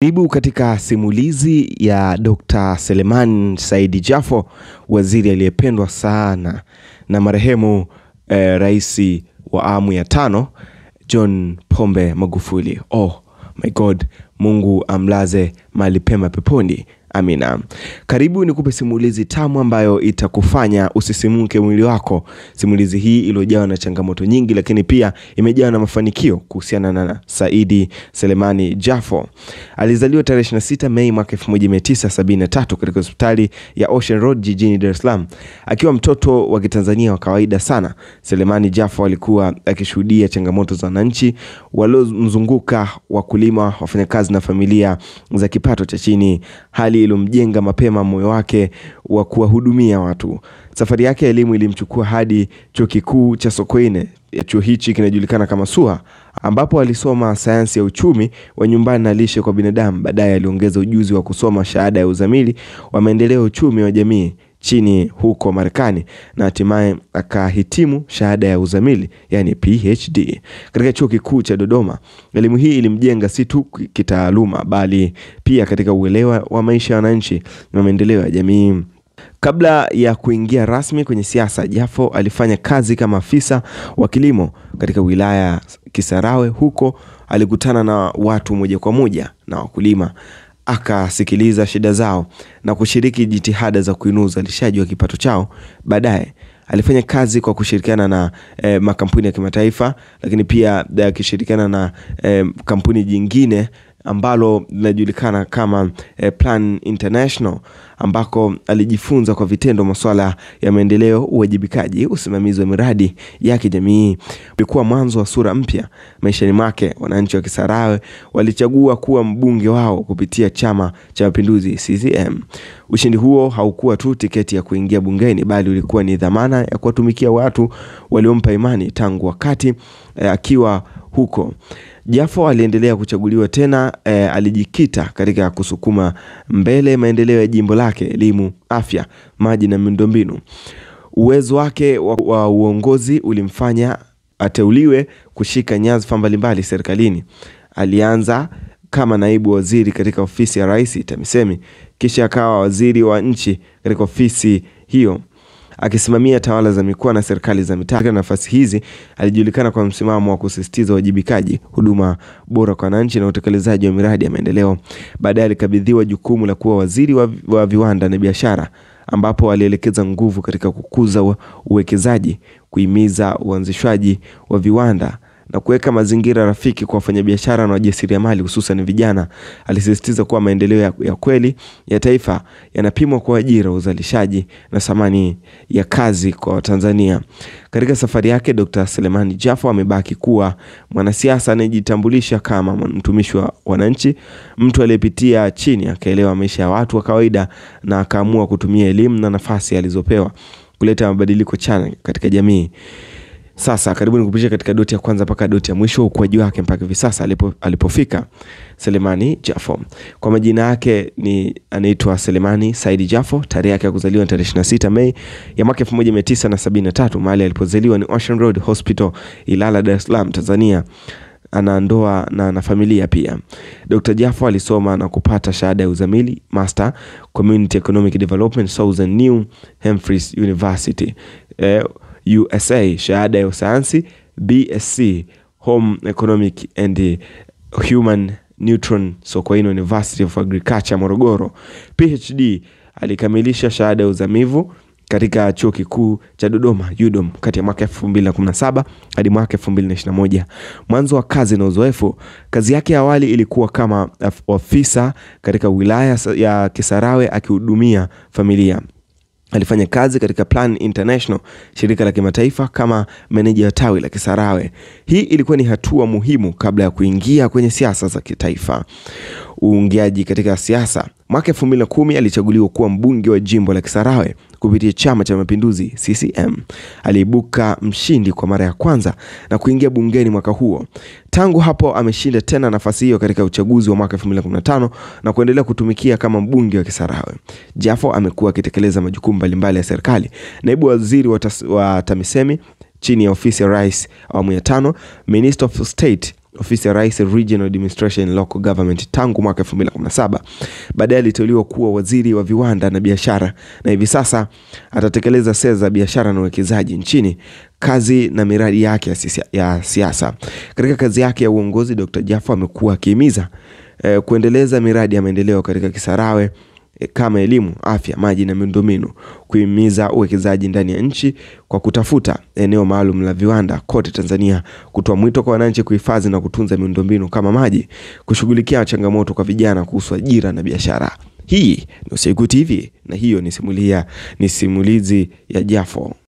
Karibu katika simulizi ya Dr. Selemani Said Jafo, waziri aliyependwa sana na marehemu rais wa awamu ya 5 John Pombe Magufuli. Oh my God, Mungu amlaze mahali pema peponi. Amina. Karibu nikupe simulizi tamu ambayo itakufanya usisimuke mwili wako. Simulizi hii iliyojawa na changamoto nyingi, lakini pia imejawa na mafanikio kuhusiana na Said Selemani Jafo. Alizaliwa tarehe 26 Mei mwaka 1973 katika hospitali ya Ocean Road jijini Dar es Salaam. Akiwa mtoto wa Kitanzania wa kawaida sana, Selemani Jafo alikuwa akishuhudia changamoto za wananchi waliomzunguka, wakulima, wafanyakazi na familia za kipato cha chini, hali ilomjenga mapema moyo wake wa kuwahudumia watu. Safari yake ya elimu ilimchukua hadi chuo kikuu cha Sokoine. Chuo hichi kinajulikana kama SUA, ambapo alisoma sayansi ya uchumi wa nyumbani na lishe kwa binadamu. Baadaye aliongeza ujuzi wa kusoma shahada ya uzamili wa maendeleo ya uchumi wa jamii chini huko Marekani, na hatimaye akahitimu shahada ya uzamili yani PhD katika chuo kikuu cha Dodoma. Elimu hii ilimjenga si tu kitaaluma bali pia katika uelewa wa maisha ya wananchi na maendeleo ya jamii. Kabla ya kuingia rasmi kwenye siasa, Jafo alifanya kazi kama afisa wa kilimo katika wilaya Kisarawe. Huko alikutana na watu moja kwa moja na wakulima, akasikiliza shida zao na kushiriki jitihada za kuinua uzalishaji wa kipato chao. Baadaye alifanya kazi kwa kushirikiana na makampuni ya kimataifa, lakini pia akishirikiana na kampuni jingine ambalo linajulikana kama Plan International, ambako alijifunza kwa vitendo masuala ya maendeleo, uwajibikaji, usimamizi wa miradi ya kijamii. Ulikuwa mwanzo wa sura mpya maishani mwake. Wananchi wa Kisarawe walichagua kuwa mbunge wao kupitia Chama cha Mapinduzi CCM. Ushindi huo haukuwa tu tiketi ya kuingia bungeni, bali ulikuwa ni dhamana ya kuwatumikia watu waliompa imani. Tangu wakati akiwa huko, Jafo aliendelea kuchaguliwa tena. Alijikita katika kusukuma mbele maendeleo ya jimbo lake, elimu, afya, maji na miundombinu. Uwezo wake wa uongozi ulimfanya ateuliwe kushika nyadhifa mbalimbali serikalini. Alianza kama naibu waziri katika ofisi ya Rais TAMISEMI, kisha akawa waziri wa nchi katika ofisi hiyo, akisimamia tawala za mikoa na serikali za mitaa. Katika nafasi hizi alijulikana kwa msimamo wa kusisitiza wajibikaji, huduma bora kwa wananchi na utekelezaji wa miradi ya maendeleo. Baadaye alikabidhiwa jukumu la kuwa waziri wa viwanda na biashara, ambapo alielekeza nguvu katika kukuza uwekezaji, kuhimiza uanzishwaji wa viwanda na kuweka mazingira rafiki kwa wafanyabiashara na wajasiriamali, hususan vijana. Alisisitiza kuwa maendeleo ya kweli ya taifa yanapimwa kwa ajira, uzalishaji na thamani ya kazi kwa Tanzania. Katika safari yake, Dr. Selemani Jafo amebaki kuwa mwanasiasa anayejitambulisha kama mtumishi wa wananchi, mtu aliyepitia chini akaelewa maisha ya watu wa kawaida na akaamua kutumia elimu na nafasi alizopewa kuleta mabadiliko chanya katika jamii. Sasa karibu nikupishe katika doti ya kwanza mpaka doti ya mwisho, ukuaji wake mpaka hivi sasa alipofika Selemani Jafo. Kwa majina yake anaitwa Selemani Said Jafo. Tarehe yake ya kuzaliwa ni tarehe 26 Mei ya mwaka 1973. Mahali alipozaliwa ni Ocean Road Hospital, Ilala, Dar es Salaam, Tanzania. Ana ndoa na familia pia. Dr. Jafo alisoma na kupata shahada ya uzamili Master Community Economic Development Southern New Hampshire University USA, shahada ya sayansi BSc Home Economic and Human Nutrition Sokoine University of Agriculture Morogoro. PhD alikamilisha shahada ya uzamivu katika chuo kikuu cha Dodoma UDOM kati ya mwaka 2017 hadi mwaka 2021. Mwanzo wa kazi na uzoefu. Kazi yake ya awali ilikuwa kama ofisa katika wilaya ya Kisarawe akihudumia familia. Alifanya kazi katika Plan International, shirika la kimataifa, kama meneja wa tawi la Kisarawe. Hii ilikuwa ni hatua muhimu kabla ya kuingia kwenye siasa za kitaifa. Uingiaji katika siasa. Mwaka 2010 alichaguliwa kuwa mbunge wa jimbo la Kisarawe kupitia Chama cha Mapinduzi CCM. Aliibuka mshindi kwa mara ya kwanza na kuingia bungeni mwaka huo. Tangu hapo ameshinda tena nafasi hiyo katika uchaguzi wa mwaka 2015 na kuendelea kutumikia kama mbunge wa Kisarawe. Jafo amekuwa akitekeleza majukumu mbalimbali ya serikali. Naibu waziri wa TAMISEMI chini ya ofisi ya Rais awamu ya 5, Minister of State ofisi ya Rais Regional Administration Local Government tangu mwaka 2017. Baadaye aliteuliwa kuwa waziri wa viwanda na biashara, na hivi sasa atatekeleza sera za biashara na uwekezaji nchini, kazi na miradi yake ya siasa. Katika kazi yake ya uongozi, Dr. Jaffo amekuwa akihimiza kuendeleza miradi ya maendeleo katika Kisarawe kama elimu, afya, maji na miundombinu, kuhimiza uwekezaji ndani ya nchi kwa kutafuta eneo maalum la viwanda kote Tanzania, kutoa mwito kwa wananchi kuhifadhi na kutunza miundombinu kama maji, kushughulikia changamoto kwa vijana kuhusu ajira na biashara. Hii ni Ushagu TV na hiyo ni simulizi ya Jaffo.